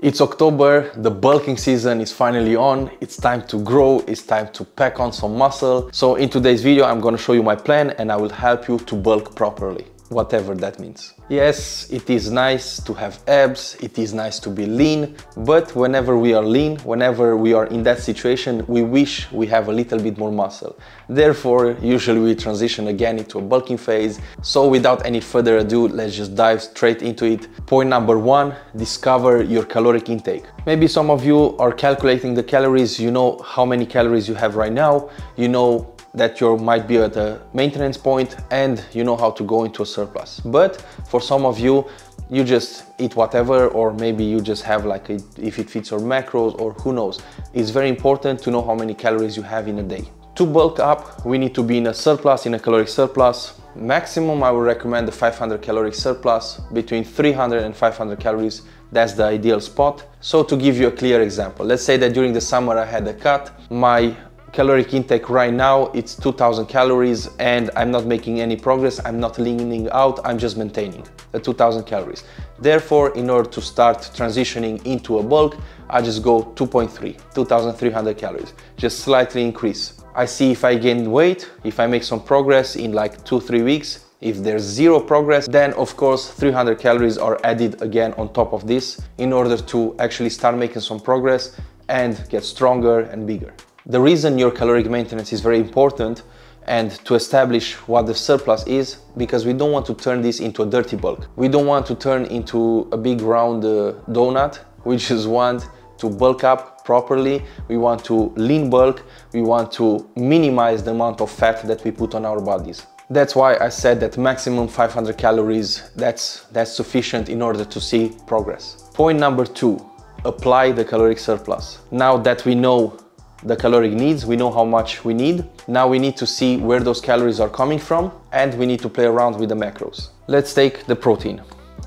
It's October, the bulking season is finally on. It's time to grow, it's time to pack on some muscle. So in today's video, I'm gonna show you my plan and I will help you to bulk properly, whatever that means. Yes, it is nice to have abs, it is nice to be lean, but whenever we are lean, whenever we are in that situation, we wish we have a little bit more muscle. Therefore, usually we transition again into a bulking phase. So without any further ado, let's just dive straight into it. Point number one, discover your caloric intake. Maybe some of you are calculating the calories, you know how many calories you have right now, you know that you might be at a maintenance point and you know how to go into a surplus. But for some of you, you just eat whatever, or maybe you just have like if it fits your macros, or who knows. It's very important to know how many calories you have in a day. To bulk up, we need to be in a surplus, in a caloric surplus. Maximum, I would recommend the 500 caloric surplus, between 300 and 500 calories. That's the ideal spot. So to give you a clear example, let's say that during the summer I had a cut. My caloric intake right now, it's 2000 calories and I'm not making any progress. I'm not leaning out, I'm just maintaining the 2000 calories. Therefore, in order to start transitioning into a bulk, I just go 2.3, 2300 calories, just slightly increase. I see if I gain weight, if I make some progress in like 2-3 weeks. If there's zero progress, then of course 300 calories are added again on top of this in order to actually start making some progress and get stronger and bigger. The reason your caloric maintenance is very important and to establish what the surplus is, because we don't want to turn this into a dirty bulk. We don't want to turn into a big round donut. We just want to bulk up properly. We want to lean bulk. We want to minimize the amount of fat that we put on our bodies. That's why I said that maximum 500 calories, that's sufficient in order to see progress. Point number two, apply the caloric surplus. Now that we know the caloric needs, we know how much we need. Now we need to see where those calories are coming from and we need to play around with the macros. Let's take the protein.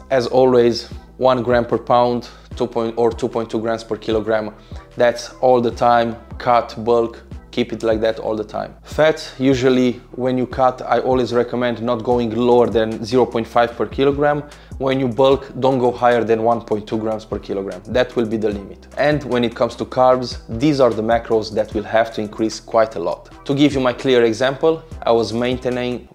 As always, 1 gram per pound, 2.2 grams per kilogram. That's all the time, cut, bulk, keep it like that all the time. Fat, usually when you cut, I always recommend not going lower than 0.5 per kilogram. When you bulk, don't go higher than 1.2 grams per kilogram. That will be the limit. And when it comes to carbs, these are the macros that will have to increase quite a lot. To give you my clear example, I was maintaining.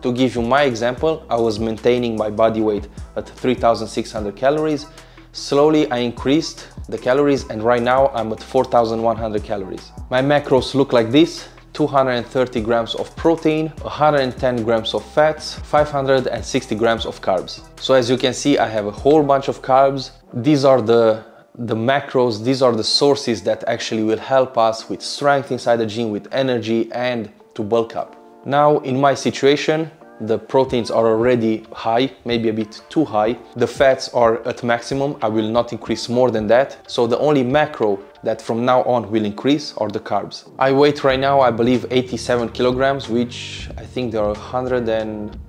To give you my example, I was maintaining my body weight at 3600 calories. Slowly I increased the calories and right now I'm at 4100 calories. My macros look like this: 230 grams of protein, 110 grams of fats, 560 grams of carbs. So as you can see, I have a whole bunch of carbs. These are the macros, these are the sources that actually will help us with strength inside the gym, with energy, and to bulk up. Now in my situation, the proteins are already high, maybe a bit too high. The fats are at maximum, I will not increase more than that. So the only macro that from now on will increase are the carbs. I weigh right now, I believe 87 kilograms, which I think there are 100 and...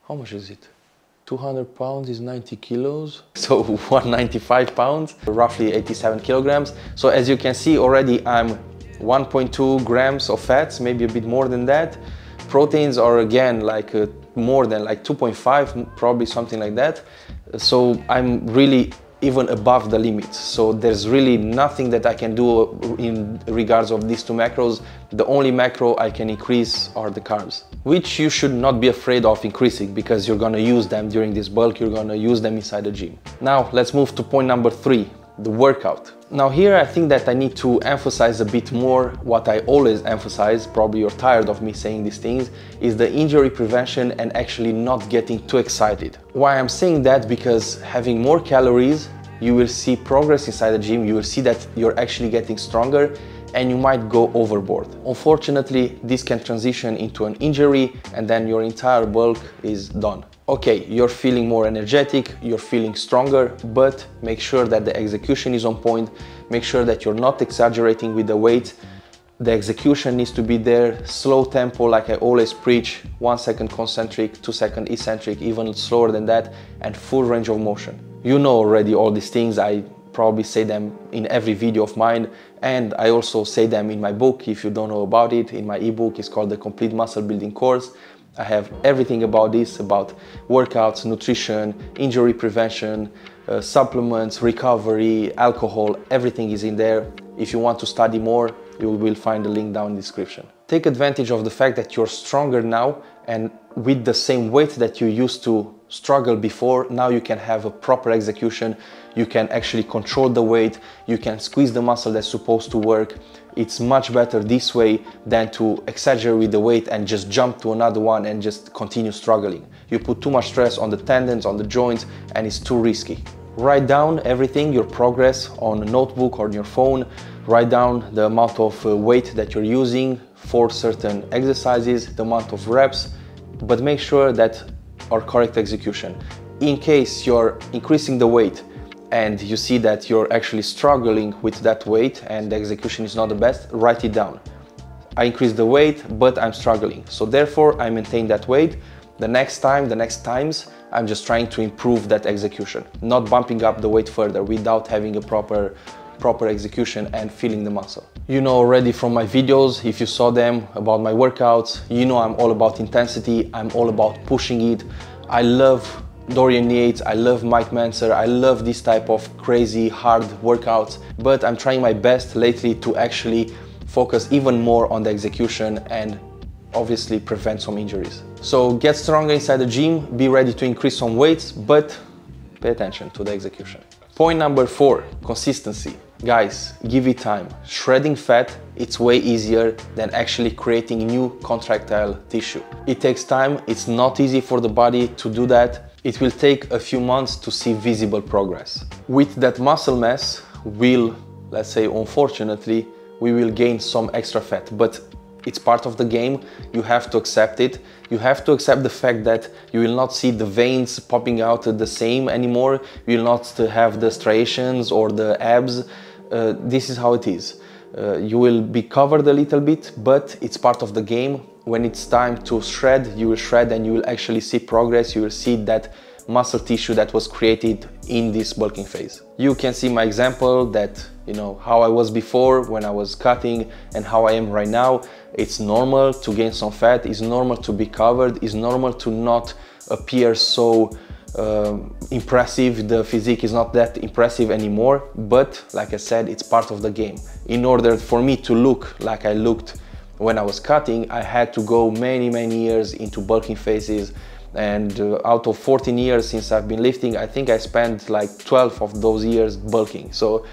how much is it? 200 pounds is 90 kilos. So 195 pounds, roughly 87 kilograms. So as you can see already, I'm 1.2 grams of fats, maybe a bit more than that. Proteins are again like more than like 2.5, probably something like that. So I'm really even above the limits. So there's really nothing that I can do in regards of these two macros. The only macro I can increase are the carbs, which you should not be afraid of increasing because you're gonna use them during this bulk, you're gonna use them inside the gym. Now let's move to point number three, the workout. Now here I think that I need to emphasize a bit more what I always emphasize, probably you're tired of me saying these things, is the injury prevention and actually not getting too excited. Why I'm saying that? Because having more calories, you will see progress inside the gym, you will see that you're actually getting stronger and you might go overboard. Unfortunately, this can transition into an injury and then your entire bulk is done. Okay, you're feeling more energetic, you're feeling stronger, but make sure that the execution is on point. Make sure that you're not exaggerating with the weight. The execution needs to be there, slow tempo, like I always preach, 1 second concentric, 2 second eccentric, even slower than that, and full range of motion. You know already all these things, I probably say them in every video of mine, and I also say them in my book. If you don't know about it, in my ebook, it's called the Complete Muscle Building Course. I have everything about this, about workouts, nutrition, injury prevention, supplements, recovery, alcohol, everything is in there. If you want to study more, you will find the link down in the description. Take advantage of the fact that you're stronger now, and with the same weight that you used to struggle before, now you can have a proper execution. You can actually control the weight, you can squeeze the muscle that's supposed to work. It's much better this way than to exaggerate with the weight and just jump to another one and just continue struggling. You put too much stress on the tendons, on the joints, and it's too risky. Write down everything, your progress, on a notebook or on your phone. Write down the amount of weight that you're using for certain exercises, the amount of reps, but make sure that are correct execution. In case you're increasing the weight and you see that you're actually struggling with that weight and the execution is not the best, write it down. I increased the weight, but I'm struggling. So therefore, I maintain that weight. The next times, I'm just trying to improve that execution, not bumping up the weight further without having a proper execution and feeling the muscle. You know already from my videos, if you saw them, about my workouts, you know I'm all about intensity, I'm all about pushing it. I love Dorian Yates, I love Mike Manser, I love this type of crazy hard workouts, but I'm trying my best lately to actually focus even more on the execution and obviously prevent some injuries. So get stronger inside the gym, be ready to increase some weights, but pay attention to the execution. Point number 4, consistency. Guys, give it time. Shredding fat, it's way easier than actually creating new contractile tissue. It takes time, it's not easy for the body to do that. It will take a few months to see visible progress. With that muscle mass, let's say unfortunately, we will gain some extra fat, but it's part of the game. You have to accept it. You have to accept the fact that you will not see the veins popping out the same anymore. You will not have the striations or the abs. This is how it is. You will be covered a little bit, but it's part of the game. When it's time to shred, you will shred and you will actually see progress. You will see that muscle tissue that was created in this bulking phase. You can see my example that, you know, how I was before when I was cutting and how I am right now. It's normal to gain some fat, it's normal to be covered, it's normal to not appear so impressive. The physique is not that impressive anymore, but like I said, it's part of the game. In order for me to look like I looked when I was cutting, I had to go many years into bulking phases. And out of 14 years since I've been lifting, I think I spent like 12 of those years bulking. So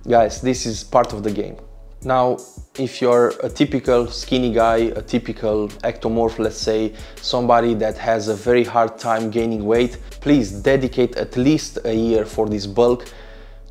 guys, this is part of the game. Now, if you're a typical skinny guy, a typical ectomorph, let's say, somebody that has a very hard time gaining weight, please dedicate at least a year for this bulk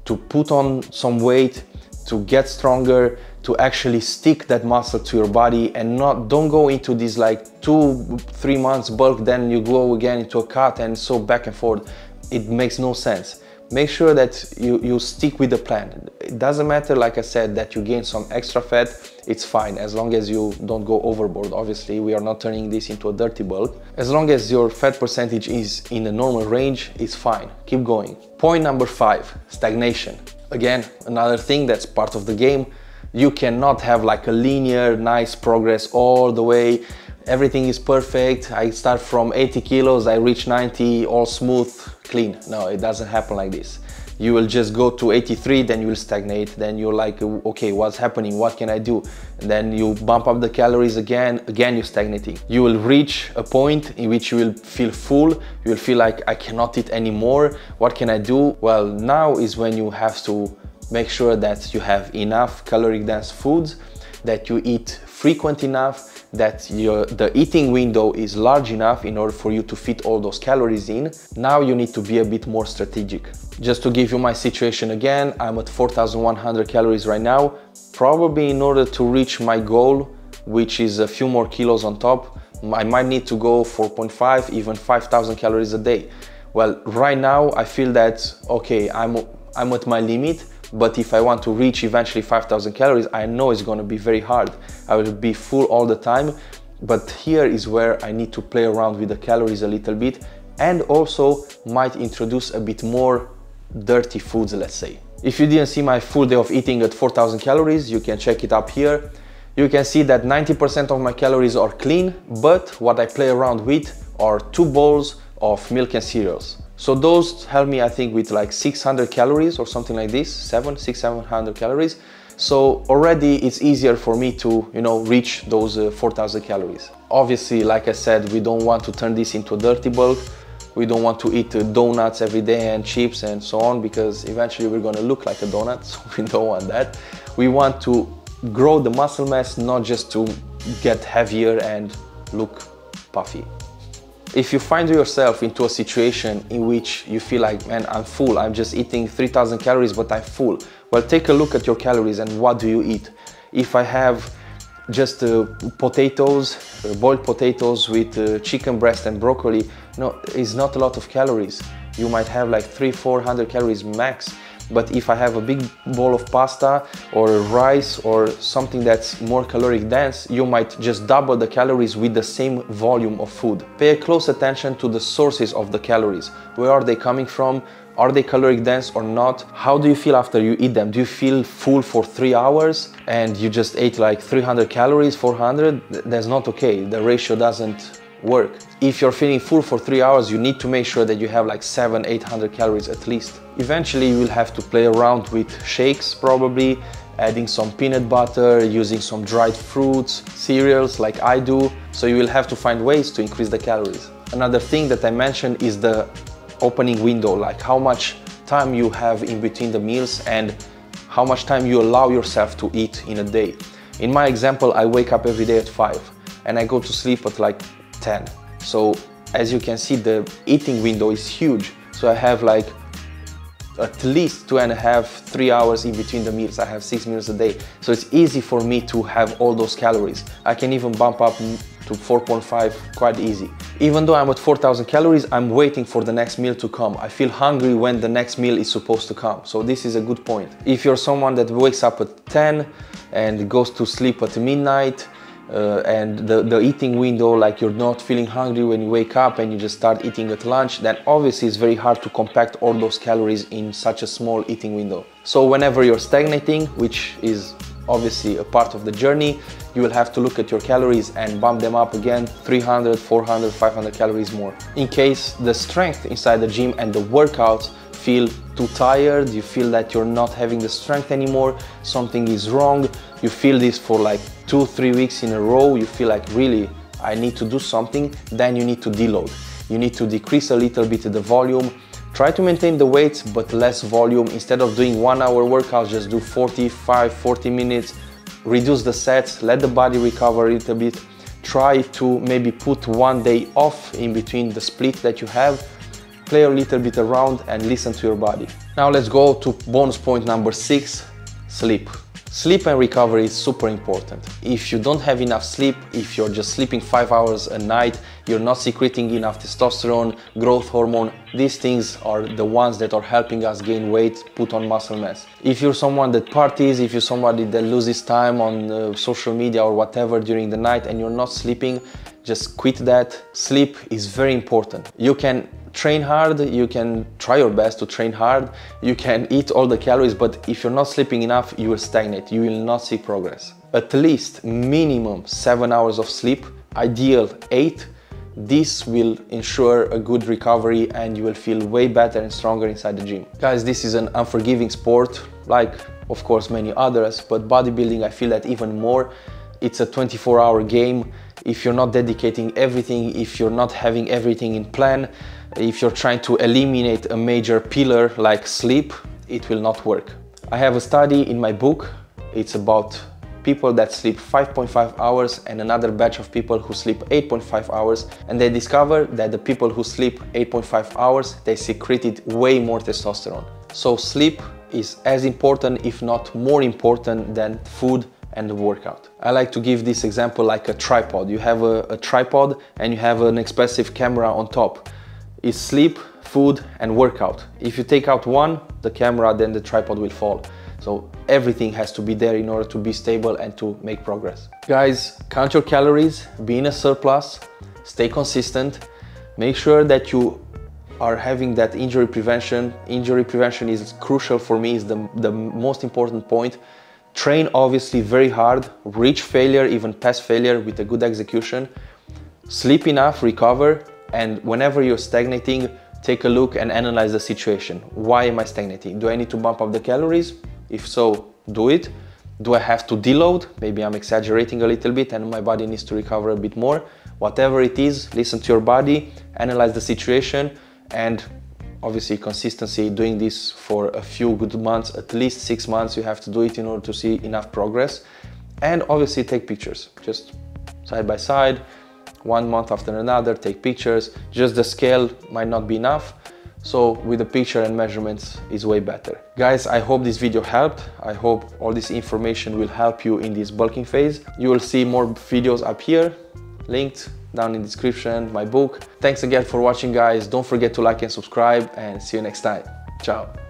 to put on some weight, to get stronger, to actually stick that muscle to your body, and don't go into this like 2-3 months bulk, then you go again into a cut and so back and forth. It makes no sense. Make sure that you stick with the plan. It doesn't matter, like I said, that you gain some extra fat, it's fine, as long as you don't go overboard. Obviously, we are not turning this into a dirty bulk. As long as your fat percentage is in the normal range, it's fine. Keep going. Point number 5, stagnation. Again, another thing that's part of the game. You cannot have like a linear, nice progress all the way. Everything is perfect. I start from 80 kilos, I reach 90, all smooth, clean. No, it doesn't happen like this. You will just go to 83, then you will stagnate. Then you're like, okay, what's happening? What can I do? And then you bump up the calories again you're stagnating. You will reach a point in which you will feel full. You will feel like, I cannot eat anymore. What can I do? Well, now is when you have to make sure that you have enough caloric dense foods, that you eat frequent enough, that the eating window is large enough in order for you to fit all those calories in. Now you need to be a bit more strategic. Just to give you my situation again, I'm at 4,100 calories right now. Probably in order to reach my goal, which is a few more kilos on top, I might need to go 4.5, even 5,000 calories a day. Well, right now I feel that, okay, I'm at my limit. But if I want to reach eventually 5,000 calories, I know it's going to be very hard. I will be full all the time. But here is where I need to play around with the calories a little bit, and also might introduce a bit more dirty foods, let's say. If you didn't see my full day of eating at 4,000 calories, you can check it up here. You can see that 90% of my calories are clean, but what I play around with are 2 bowls of milk and cereals. So those help me, I think, with like 600 calories or something like this, 700 calories. So already it's easier for me to, you know, reach those 4,000 calories. Obviously, like I said, we don't want to turn this into a dirty bulk. We don't want to eat donuts every day and chips and so on, because eventually we're gonna look like a donut, so we don't want that. We want to grow the muscle mass, not just to get heavier and look puffy. If you find yourself into a situation in which you feel like, man, I'm full, I'm just eating 3,000 calories, but I'm full. Well, take a look at your calories and what do you eat. If I have just potatoes, boiled potatoes with chicken breast and broccoli, no, it's not a lot of calories. You might have like 300-400 calories max. But if I have a big bowl of pasta or rice or something that's more caloric dense, you might just double the calories with the same volume of food. Pay close attention to the sources of the calories. Where are they coming from? Are they caloric dense or not? How do you feel after you eat them? Do you feel full for 3 hours and you just ate like 300 calories, 400? That's not okay. The ratio doesn't work. If you're feeling full for 3 hours, you need to make sure that you have like 700-800 calories at least. Eventually you will have to play around with shakes, probably adding some peanut butter, using some dried fruits, cereals like I do. So you will have to find ways to increase the calories. Another thing that I mentioned is the opening window, like how much time you have in between the meals and how much time you allow yourself to eat in a day. In my example, I wake up every day at 5 and I go to sleep at like 10. So as you can see, the eating window is huge. So I have like at least 2.5-3 hours in between the meals. I have 6 meals a day. So it's easy for me to have all those calories. I can even bump up to 4.5 quite easy. Even though I'm at 4,000 calories, I'm waiting for the next meal to come. I feel hungry when the next meal is supposed to come. So this is a good point. If you're someone that wakes up at 10 and goes to sleep at midnight, and the eating window, like you're not feeling hungry when you wake up and you just start eating at lunch, then obviously it's very hard to compact all those calories in such a small eating window. So whenever you're stagnating, which is obviously a part of the journey, you will have to look at your calories and bump them up again 300, 400, 500 calories more. In case the strength inside the gym and the workouts feel too tired, you feel that you're not having the strength anymore, something is wrong, you feel this for like 2-3 weeks in a row, you feel like really I need to do something, then you need to deload. You need to decrease a little bit the volume. Try to maintain the weights but less volume. Instead of doing 1 hour workouts, just do 40 minutes, reduce the sets, let the body recover a little bit. Try to maybe put 1 day off in between the split that you have. Play a little bit around and listen to your body. Now let's go to bonus point number 6, sleep. Sleep and recovery is super important. If you don't have enough sleep, if you're just sleeping 5 hours a night, you're not secreting enough testosterone, growth hormone, these things are the ones that are helping us gain weight, put on muscle mass. If you're someone that parties, if you're somebody that loses time on social media or whatever during the night and you're not sleeping, just quit that. Sleep is very important. You can train hard, you can try your best to train hard, you can eat all the calories, but if you're not sleeping enough, you will stagnate, you will not see progress. At least minimum 7 hours of sleep, ideal 8. This will ensure a good recovery and you will feel way better and stronger inside the gym. Guys, this is an unforgiving sport, like of course many others, but bodybuilding, I feel that even more. It's a 24-hour game. If you're not dedicating everything, if you're not having everything in plan, if you're trying to eliminate a major pillar like sleep, it will not work. I have a study in my book. It's about people that sleep 5.5 hours and another batch of people who sleep 8.5 hours. And they discovered that the people who sleep 8.5 hours, they secreted way more testosterone. So sleep is as important, if not more important, than food and the workout. I like to give this example like a tripod. You have a tripod and you have an expensive camera on top. It's sleep, food and workout. If you take out one, the camera, then the tripod will fall. So everything has to be there in order to be stable and to make progress. Guys, count your calories, be in a surplus, stay consistent, make sure that you are having that injury prevention. Injury prevention is crucial for me, is the most important point. Train obviously very hard, reach failure, even past failure with a good execution. Sleep enough, recover, and whenever you're stagnating, take a look and analyze the situation. Why am I stagnating? Do I need to bump up the calories? If so, do it. Do I have to deload? Maybe I'm exaggerating a little bit and my body needs to recover a bit more. Whatever it is, listen to your body, analyze the situation, and obviously consistency, doing this for a few good months, at least 6 months, you have to do it in order to see enough progress. And obviously take pictures, just side by side, 1 month after another, take pictures. Just the scale might not be enough, so with the picture and measurements is way better. Guys, I hope this video helped. I hope all this information will help you in this bulking phase. You will see more videos up here, linked down in the description, my book. Thanks again for watching, guys. Don't forget to like and subscribe, and see you next time. Ciao.